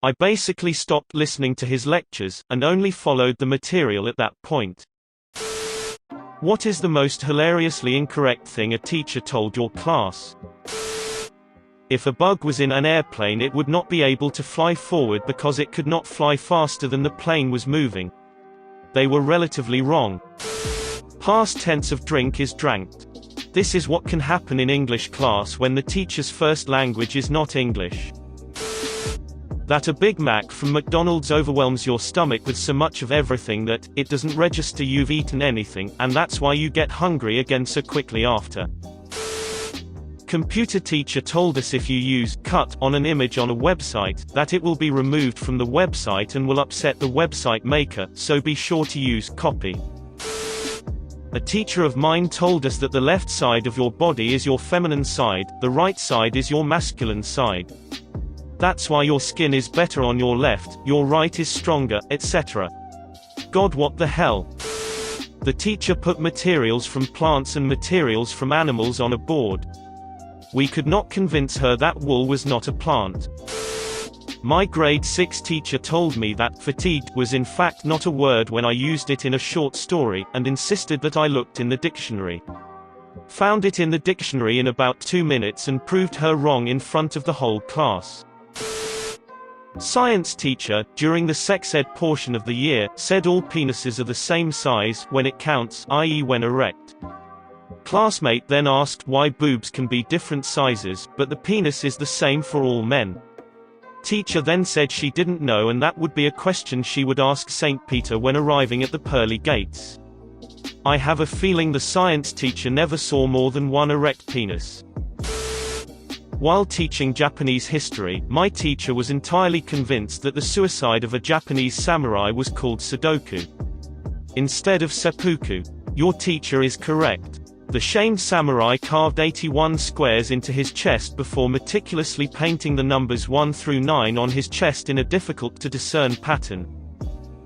I basically stopped listening to his lectures, and only followed the material at that point. What is the most hilariously incorrect thing a teacher told your class? If a bug was in an airplane, it would not be able to fly forward because it could not fly faster than the plane was moving. They were relatively wrong. Past tense of drink is dranked. This is what can happen in English class when the teacher's first language is not English. That a Big Mac from McDonald's overwhelms your stomach with so much of everything that it doesn't register you've eaten anything, and that's why you get hungry again so quickly after. Computer teacher told us if you use cut on an image on a website, that it will be removed from the website and will upset the website maker, so be sure to use copy. A teacher of mine told us that the left side of your body is your feminine side, the right side is your masculine side. That's why your skin is better on your left, your right is stronger, etc. God, what the hell? The teacher put materials from plants and materials from animals on a board. We could not convince her that wool was not a plant. My grade 6 teacher told me that fatigued was in fact not a word when I used it in a short story, and insisted that I looked in the dictionary. Found it in the dictionary in about 2 minutes and proved her wrong in front of the whole class. Science teacher, during the sex ed portion of the year, said all penises are the same size when it counts, i.e. when erect. Classmate then asked why boobs can be different sizes, but the penis is the same for all men. Teacher then said she didn't know, and that would be a question she would ask St. Peter when arriving at the pearly gates. I have a feeling the science teacher never saw more than one erect penis. While teaching Japanese history, my teacher was entirely convinced that the suicide of a Japanese samurai was called Sudoku instead of seppuku. Your teacher is correct. The shamed samurai carved 81 squares into his chest before meticulously painting the numbers 1 through 9 on his chest in a difficult-to-discern pattern.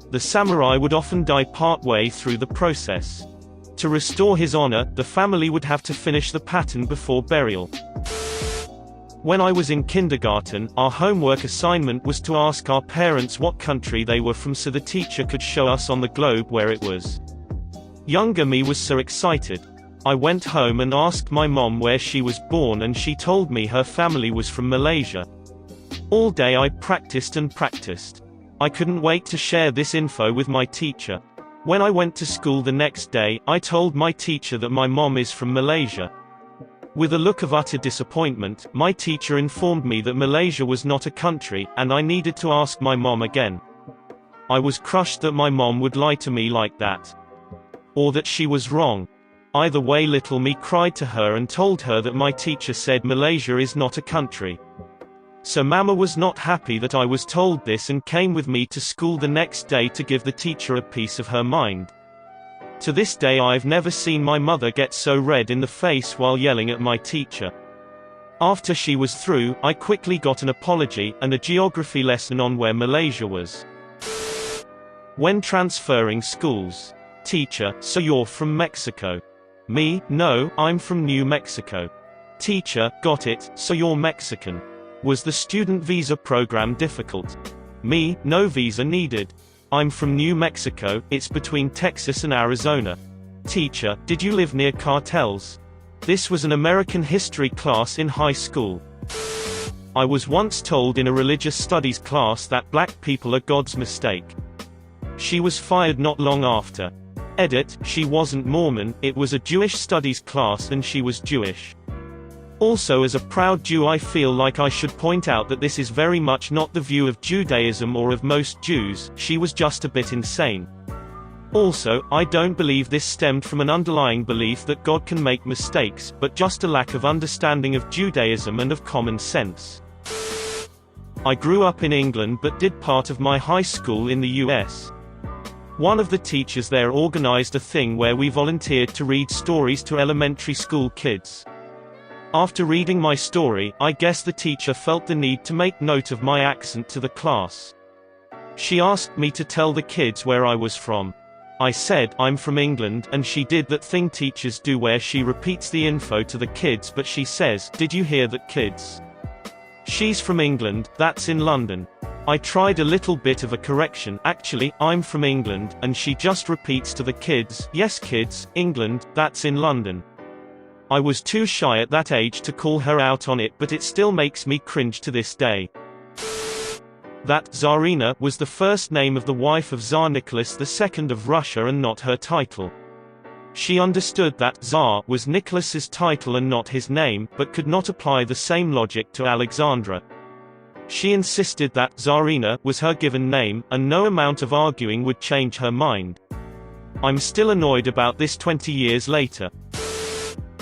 The samurai would often die part-way through the process. To restore his honor, the family would have to finish the pattern before burial. When I was in kindergarten, our homework assignment was to ask our parents what country they were from so the teacher could show us on the globe where it was. Younger me was so excited. I went home and asked my mom where she was born, and she told me her family was from Malaysia. All day I practiced and practiced. I couldn't wait to share this info with my teacher. When I went to school the next day, I told my teacher that my mom is from Malaysia. With a look of utter disappointment, my teacher informed me that Malaysia was not a country, and I needed to ask my mom again. I was crushed that my mom would lie to me like that. Or that she was wrong. Either way, little me cried to her and told her that my teacher said Malaysia is not a country. So Mama was not happy that I was told this and came with me to school the next day to give the teacher a piece of her mind. To this day I've never seen my mother get so red in the face while yelling at my teacher. After she was through, I quickly got an apology, and a geography lesson on where Malaysia was. When transferring schools. Teacher, so you're from Mexico? Me, no, I'm from New Mexico. Teacher, got it, so you're Mexican. Was the student visa program difficult? Me, no visa needed. I'm from New Mexico, it's between Texas and Arizona. Teacher, did you live near cartels? This was an American history class in high school. I was once told in a religious studies class that black people are God's mistake. She was fired not long after. Edit, she wasn't Mormon, it was a Jewish studies class and she was Jewish. Also, as a proud Jew, I feel like I should point out that this is very much not the view of Judaism or of most Jews. She was just a bit insane. Also, I don't believe this stemmed from an underlying belief that God can make mistakes, but just a lack of understanding of Judaism and of common sense. I grew up in England but did part of my high school in the US. One of the teachers there organized a thing where we volunteered to read stories to elementary school kids. After reading my story, I guess the teacher felt the need to make note of my accent to the class. She asked me to tell the kids where I was from. I said, I'm from England, and she did that thing teachers do where she repeats the info to the kids, but she says, did you hear that, kids? She's from England, that's in London. I tried a little bit of a correction, actually, I'm from England, and she just repeats to the kids, yes kids, England, that's in London. I was too shy at that age to call her out on it, but it still makes me cringe to this day. That Tsarina was the first name of the wife of Tsar Nicholas II of Russia and not her title. She understood that Tsar was Nicholas's title and not his name, but could not apply the same logic to Alexandra. She insisted that Tsarina was her given name, and no amount of arguing would change her mind. I'm still annoyed about this 20 years later.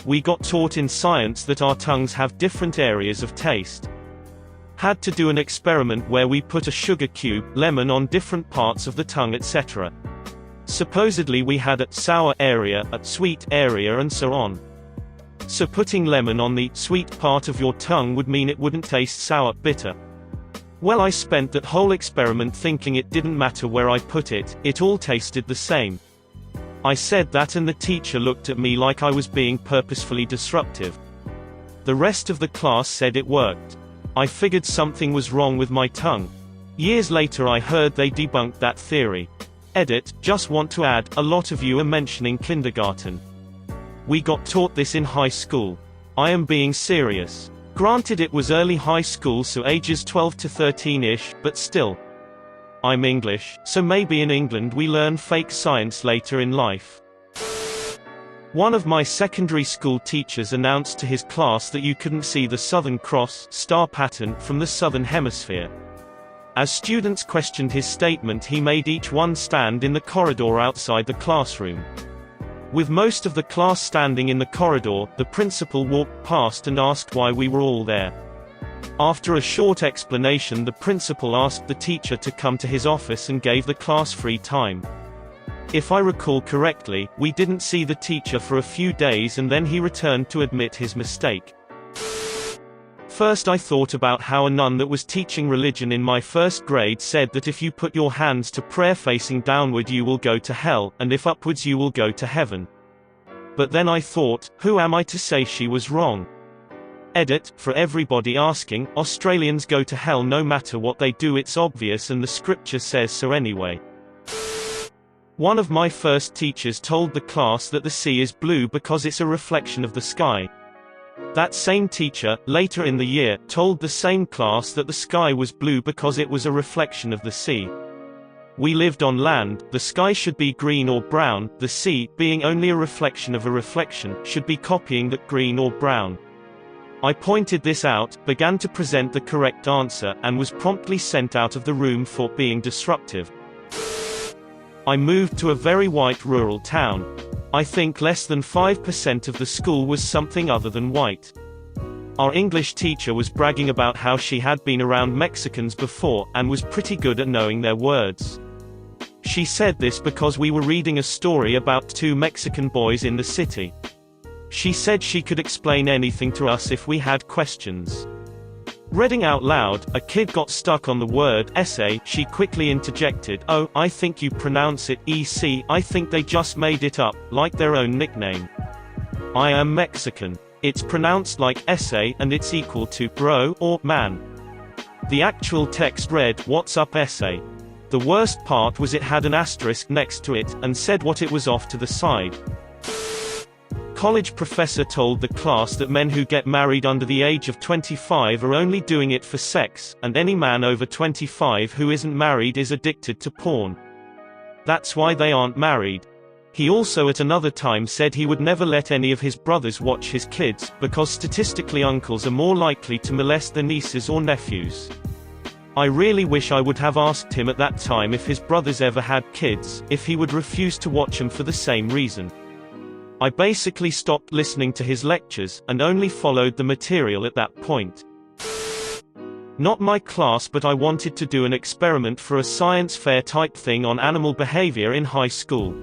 We got taught in science that our tongues have different areas of taste. Had to do an experiment where we put a sugar cube, lemon on different parts of the tongue, etc. Supposedly we had a sour area, a sweet area, and so on. So putting lemon on the sweet part of your tongue would mean it wouldn't taste sour, bitter. Well, I spent that whole experiment thinking it didn't matter where I put it, it all tasted the same. I said that and the teacher looked at me like I was being purposefully disruptive. The rest of the class said it worked. I figured something was wrong with my tongue. Years later I heard they debunked that theory. Edit, just want to add, a lot of you are mentioning kindergarten. We got taught this in high school. I am being serious. Granted it was early high school, so ages 12 to 13-ish, but still. I'm English, so maybe in England we learn fake science later in life. One of my secondary school teachers announced to his class that you couldn't see the Southern Cross star pattern from the Southern Hemisphere. As students questioned his statement, he made each one stand in the corridor outside the classroom. With most of the class standing in the corridor, the principal walked past and asked why we were all there. After a short explanation, the principal asked the teacher to come to his office and gave the class free time. If I recall correctly, we didn't see the teacher for a few days and then he returned to admit his mistake. First I thought about how a nun that was teaching religion in my first grade said that if you put your hands to prayer facing downward you will go to hell, and if upwards you will go to heaven. But then I thought, who am I to say she was wrong? Edit, for everybody asking, Australians go to hell no matter what they do, it's obvious and the scripture says so anyway. One of my first teachers told the class that the sea is blue because it's a reflection of the sky. That same teacher, later in the year, told the same class that the sky was blue because it was a reflection of the sea. We lived on land, the sky should be green or brown, the sea, being only a reflection of a reflection, should be copying that green or brown. I pointed this out, began to present the correct answer, and was promptly sent out of the room for being disruptive. I moved to a very white rural town. I think less than 5% of the school was something other than white. Our English teacher was bragging about how she had been around Mexicans before, and was pretty good at knowing their words. She said this because we were reading a story about two Mexican boys in the city. She said she could explain anything to us if we had questions. Reading out loud, a kid got stuck on the word essay. She quickly interjected, "Oh, I think you pronounce it EC, I think they just made it up, like their own nickname. I am Mexican. It's pronounced like essay and it's equal to bro or man." The actual text read, "What's up essay?" The worst part was it had an asterisk next to it, and said what it was off to the side. College professor told the class that men who get married under the age of 25 are only doing it for sex, and any man over 25 who isn't married is addicted to porn. That's why they aren't married. He also at another time said he would never let any of his brothers watch his kids, because statistically uncles are more likely to molest their nieces or nephews. I really wish I would have asked him at that time if his brothers ever had kids, if he would refuse to watch them for the same reason. I basically stopped listening to his lectures, and only followed the material at that point. Not my class, but I wanted to do an experiment for a science fair type thing on animal behavior in high school.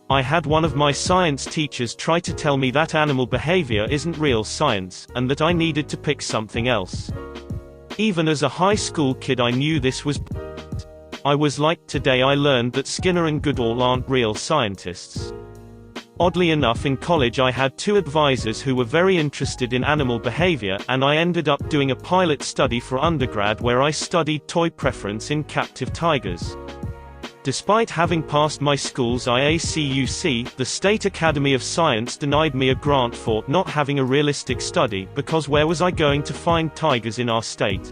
I had one of my science teachers try to tell me that animal behavior isn't real science, and that I needed to pick something else. Even as a high school kid I knew this was bullshit. I was like, today I learned that Skinner and Goodall aren't real scientists. Oddly enough, in college I had two advisors who were very interested in animal behavior, and I ended up doing a pilot study for undergrad where I studied toy preference in captive tigers. Despite having passed my school's IACUC, the State Academy of Science denied me a grant for not having a realistic study, because where was I going to find tigers in our state?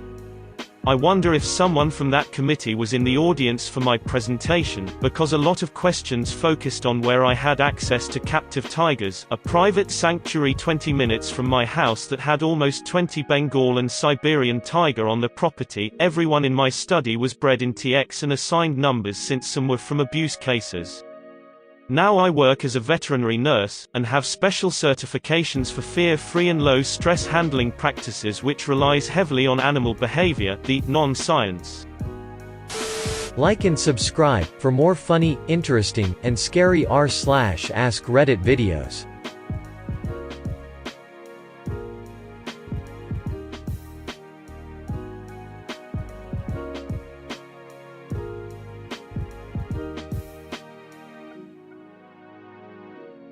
I wonder if someone from that committee was in the audience for my presentation, because a lot of questions focused on where I had access to captive tigers, a private sanctuary 20 minutes from my house that had almost 20 Bengal and Siberian tiger on the property. Everyone in my study was bred in TX and assigned numbers since some were from abuse cases. Now I work as a veterinary nurse, and have special certifications for fear-free and low-stress handling practices which relies heavily on animal behavior, the non-science. Like and subscribe for more funny, interesting, and scary r/ask Reddit videos.